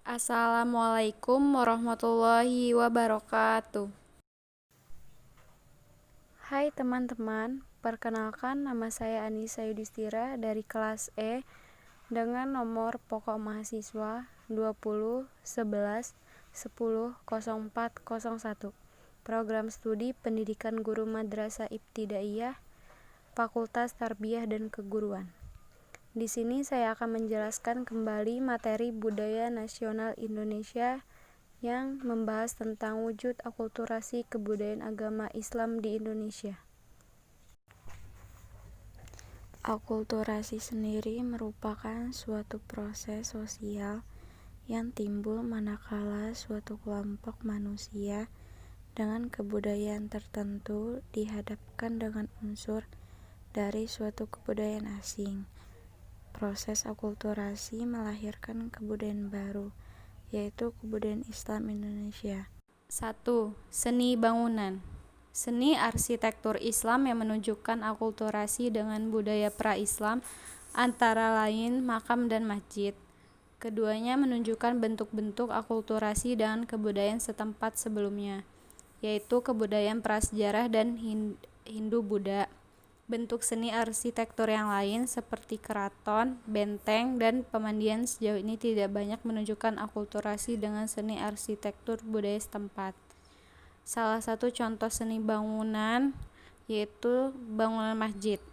Assalamualaikum warahmatullahi wabarakatuh. Hai teman-teman, perkenalkan nama saya Anissa Yudhistira dari kelas E dengan nomor pokok mahasiswa 20 11 10 0401. Program studi Pendidikan Guru Madrasah Ibtidaiyah, Fakultas Tarbiyah dan Keguruan. Di sini saya akan menjelaskan kembali materi budaya nasional Indonesia yang membahas tentang wujud akulturasi kebudayaan agama Islam di Indonesia. Akulturasi sendiri merupakan suatu proses sosial yang timbul manakala suatu kelompok manusia dengan kebudayaan tertentu dihadapkan dengan unsur dari suatu kebudayaan asing. Proses akulturasi melahirkan kebudayaan baru, yaitu kebudayaan Islam Indonesia. 1. Seni bangunan. Seni arsitektur Islam yang menunjukkan akulturasi dengan budaya pra-Islam, antara lain makam dan masjid. Keduanya menunjukkan bentuk-bentuk akulturasi dengan kebudayaan setempat sebelumnya, yaitu kebudayaan prasejarah dan Hindu-Buddha. Bentuk seni arsitektur yang lain seperti keraton, benteng, dan pemandian sejauh ini tidak banyak menunjukkan akulturasi dengan seni arsitektur budaya setempat. Salah satu contoh seni bangunan yaitu bangunan masjid.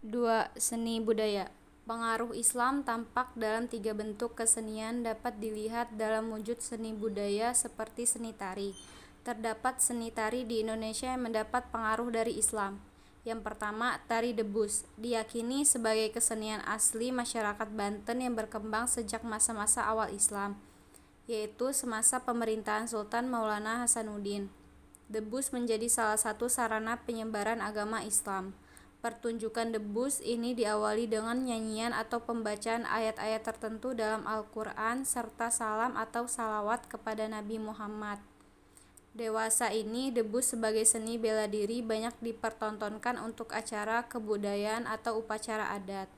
2. Seni budaya. Pengaruh Islam tampak dalam 3 bentuk kesenian dapat dilihat dalam wujud seni budaya seperti seni tari. Terdapat seni tari di Indonesia yang mendapat pengaruh dari Islam. Yang pertama, tari debus, diyakini sebagai kesenian asli masyarakat Banten yang berkembang sejak masa-masa awal Islam, yaitu semasa pemerintahan Sultan Maulana Hasanuddin. Debus menjadi salah satu sarana penyebaran agama Islam. Pertunjukan debus ini diawali dengan nyanyian atau pembacaan ayat-ayat tertentu dalam Al-Quran serta salam atau salawat kepada Nabi Muhammad. Dewasa ini, debus sebagai seni bela diri banyak dipertontonkan untuk acara kebudayaan atau upacara adat.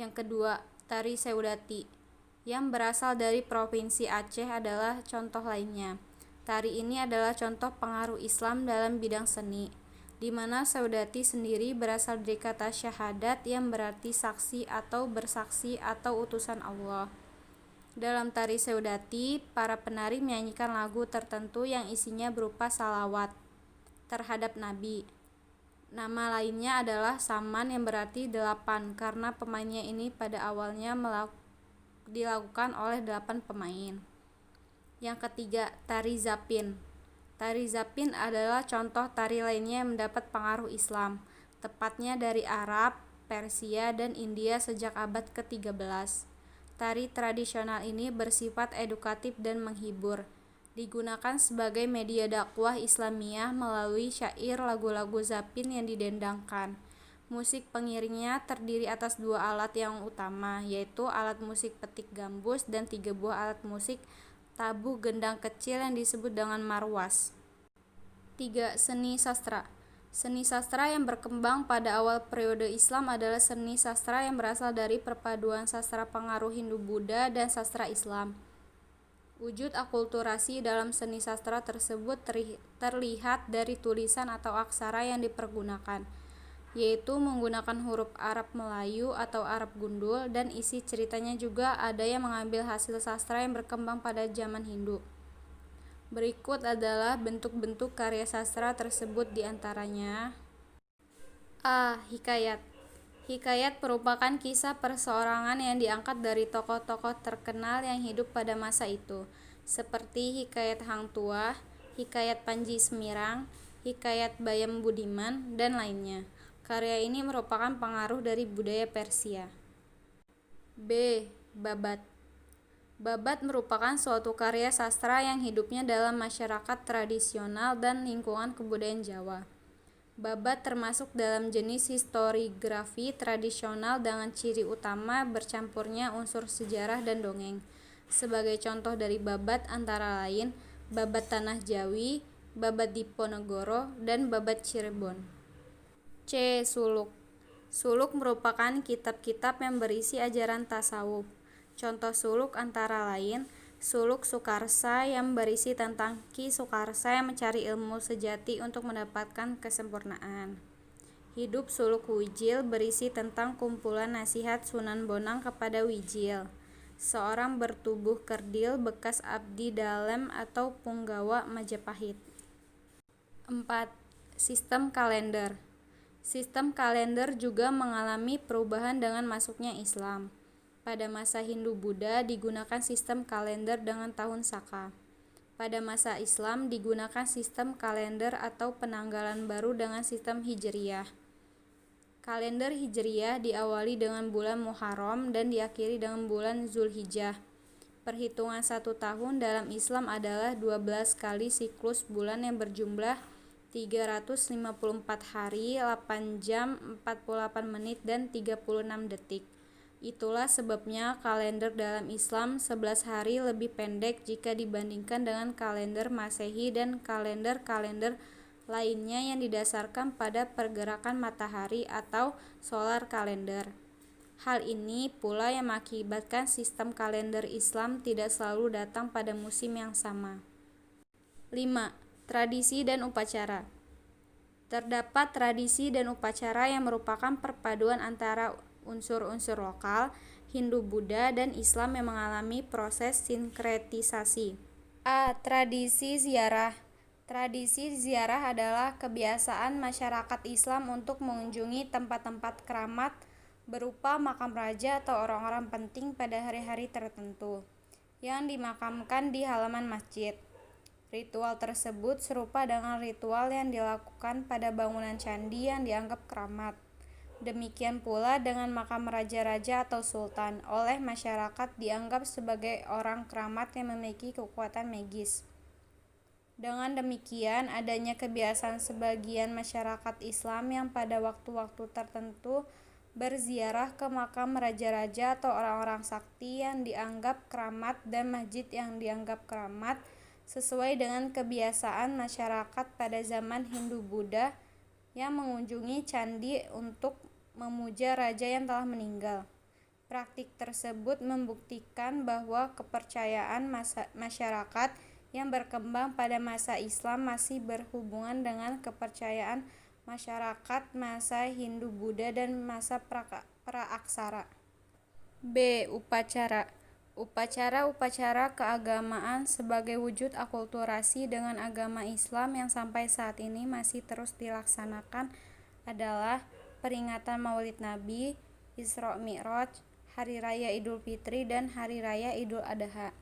Yang kedua, tari Seudati, yang berasal dari Provinsi Aceh adalah contoh lainnya. Tari ini adalah contoh pengaruh Islam dalam bidang seni, di mana Seudati sendiri berasal dari kata syahadat yang berarti saksi atau bersaksi atau utusan Allah. Dalam tari Seudati, para penari menyanyikan lagu tertentu yang isinya berupa salawat terhadap Nabi. Nama lainnya adalah Saman yang berarti 8 karena pemainnya ini pada awalnya dilakukan oleh 8 pemain. Yang ketiga, tari Zapin. Tari Zapin adalah contoh tari lainnya yang mendapat pengaruh Islam, tepatnya dari Arab, Persia, dan India sejak abad ke-13. Tari tradisional ini bersifat edukatif dan menghibur, digunakan sebagai media dakwah Islamiyah melalui syair lagu-lagu Zapin yang didendangkan. Musik pengiringnya terdiri atas 2 alat yang utama, yaitu alat musik petik gambus dan 3 buah alat musik tabuh gendang kecil yang disebut dengan marwas. 3. Seni sastra. Seni sastra yang berkembang pada awal periode Islam adalah seni sastra yang berasal dari perpaduan sastra pengaruh Hindu-Buddha dan sastra Islam. Wujud akulturasi dalam seni sastra tersebut terlihat dari tulisan atau aksara yang dipergunakan, yaitu menggunakan huruf Arab Melayu atau Arab gundul, dan isi ceritanya juga ada yang mengambil hasil sastra yang berkembang pada zaman Hindu. Berikut adalah bentuk-bentuk karya sastra tersebut diantaranya. A. Hikayat. Hikayat merupakan kisah perseorangan yang diangkat dari tokoh-tokoh terkenal yang hidup pada masa itu, seperti Hikayat Hang Tuah, Hikayat Panji Semirang, Hikayat Bayam Budiman, dan lainnya. Karya ini merupakan pengaruh dari budaya Persia. B. Babat. Babat merupakan suatu karya sastra yang hidupnya dalam masyarakat tradisional dan lingkungan kebudayaan Jawa. Babat termasuk dalam jenis historiografi tradisional dengan ciri utama bercampurnya unsur sejarah dan dongeng. Sebagai contoh dari babat antara lain Babat Tanah Jawi, Babat Diponegoro, dan Babat Cirebon. C. Suluk. Suluk merupakan kitab-kitab yang berisi ajaran tasawuf. Contoh suluk antara lain Suluk Sukarsa yang berisi tentang Ki Sukarsa yang mencari ilmu sejati untuk mendapatkan kesempurnaan. Hidup Suluk Wijil berisi tentang kumpulan nasihat Sunan Bonang kepada Wijil, seorang bertubuh kerdil bekas abdi dalam atau punggawa Majapahit. 4. Sistem kalender. Sistem kalender juga mengalami perubahan dengan masuknya Islam. Pada masa Hindu-Buddha digunakan sistem kalender dengan tahun Saka. Pada masa Islam digunakan sistem kalender atau penanggalan baru dengan sistem Hijriyah. Kalender Hijriyah diawali dengan bulan Muharram dan diakhiri dengan bulan Zulhijjah. Perhitungan 1 tahun dalam Islam adalah 12 kali siklus bulan yang berjumlah 354 hari, 8 jam, 48 menit, dan 36 detik. Itulah sebabnya kalender dalam Islam 11 hari lebih pendek jika dibandingkan dengan kalender Masehi dan kalender-kalender lainnya yang didasarkan pada pergerakan matahari atau solar kalender. Hal ini pula yang mengakibatkan sistem kalender Islam tidak selalu datang pada musim yang sama. 5. Tradisi dan upacara. Terdapat tradisi dan upacara yang merupakan perpaduan antara unsur-unsur lokal, Hindu-Buddha, dan Islam yang mengalami proses sinkretisasi. A. Tradisi ziarah. Tradisi ziarah adalah kebiasaan masyarakat Islam untuk mengunjungi tempat-tempat keramat berupa makam raja atau orang-orang penting pada hari-hari tertentu yang dimakamkan di halaman masjid. Ritual tersebut serupa dengan ritual yang dilakukan pada bangunan candi yang dianggap keramat. Demikian pula dengan makam raja-raja atau sultan, oleh masyarakat dianggap sebagai orang keramat yang memiliki kekuatan magis. Dengan demikian, adanya kebiasaan sebagian masyarakat Islam yang pada waktu-waktu tertentu berziarah ke makam raja-raja atau orang-orang sakti yang dianggap keramat dan masjid yang dianggap keramat, sesuai dengan kebiasaan masyarakat pada zaman Hindu-Buddha yang mengunjungi candi untuk memuja raja yang telah meninggal. Praktik tersebut membuktikan bahwa kepercayaan masyarakat yang berkembang pada masa Islam masih berhubungan dengan kepercayaan masyarakat masa Hindu-Buddha dan masa praaksara. B. Upacara. Upacara-upacara keagamaan sebagai wujud akulturasi dengan agama Islam yang sampai saat ini masih terus dilaksanakan adalah peringatan Maulid Nabi, Isra Mi'raj, Hari Raya Idul Fitri, dan Hari Raya Idul Adha.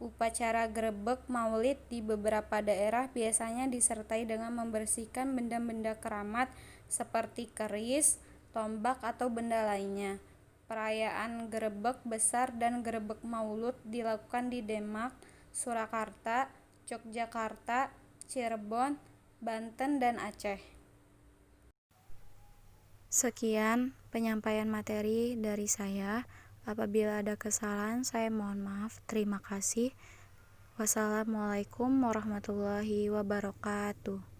Upacara grebek Maulid di beberapa daerah biasanya disertai dengan membersihkan benda-benda keramat seperti keris, tombak, atau benda lainnya. Perayaan grebek besar dan grebek Maulud dilakukan di Demak, Surakarta, Yogyakarta, Cirebon, Banten, dan Aceh. Sekian penyampaian materi dari saya. Apabila ada kesalahan, saya mohon maaf. Terima kasih. Wassalamualaikum warahmatullahi wabarakatuh.